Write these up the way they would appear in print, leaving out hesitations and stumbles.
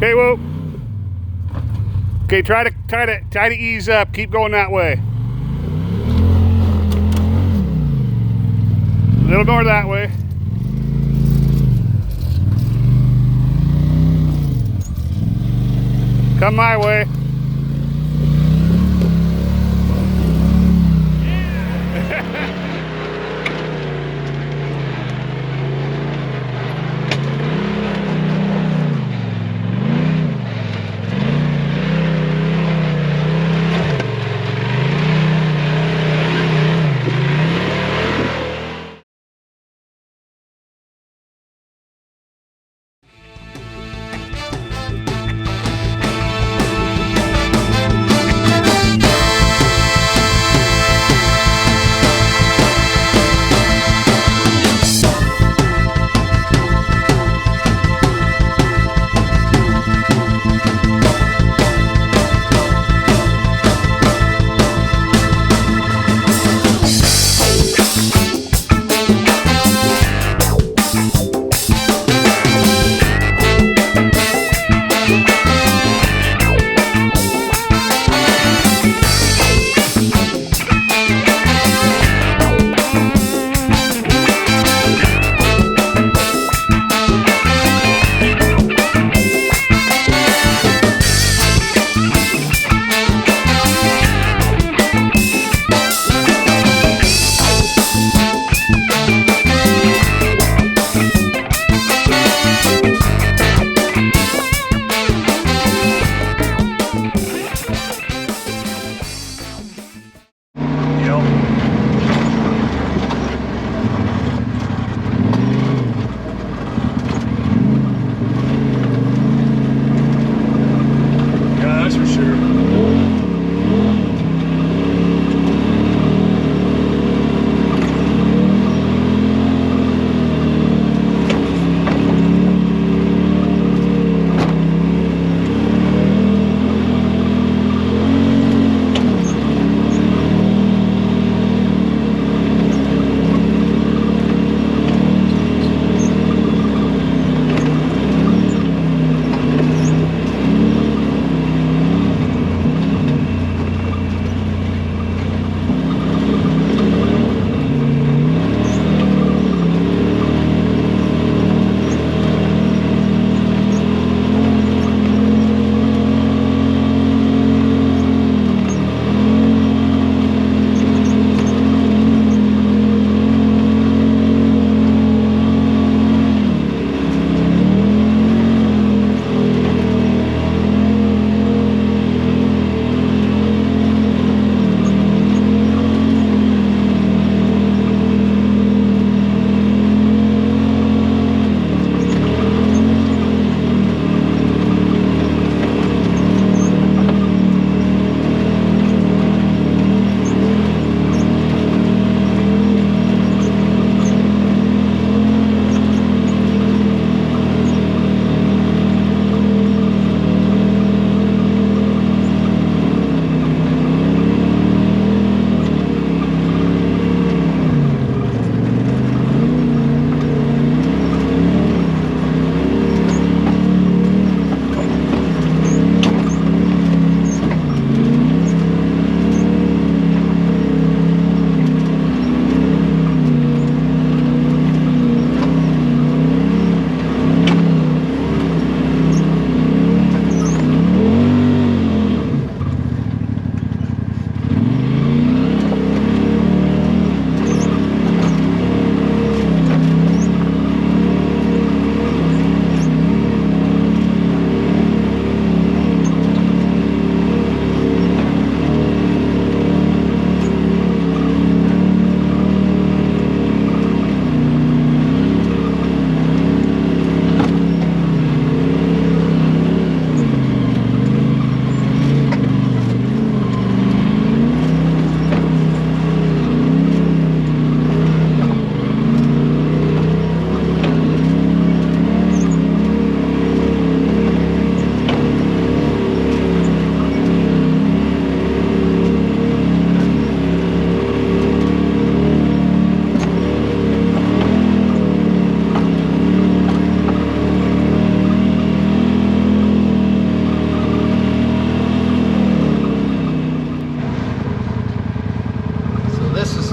Okay, whoa. Okay, try to ease up. Keep going that way. A little more that way. Come my way.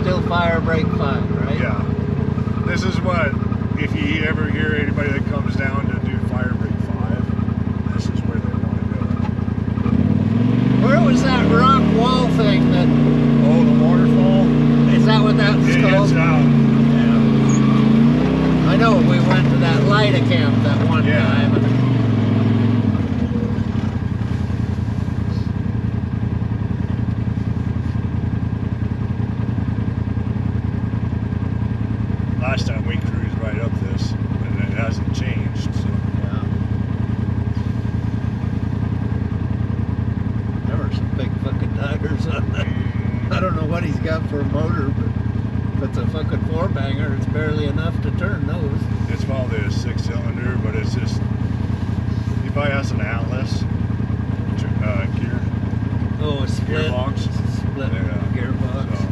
still fire brake fine, right? Yeah. This is what, if you ever hear anybody that comes down to do fire brake 5, this is where they want to go. Where was that rock wall thing that, Oh, the waterfall? is that what that was called? It's out. Yeah. I know we went to that Lida camp that one Yeah. time. Last time we cruised right up this, and it hasn't changed. So. Yeah. There were some big fucking tires on that. I don't know what he's got for a motor, but if it's a fucking 4-banger, it's barely enough to turn those. It's probably a 6-cylinder, but it's just, he probably has an Atlas gear. Oh, a split, Gearbox. split Yeah. gearbox. So,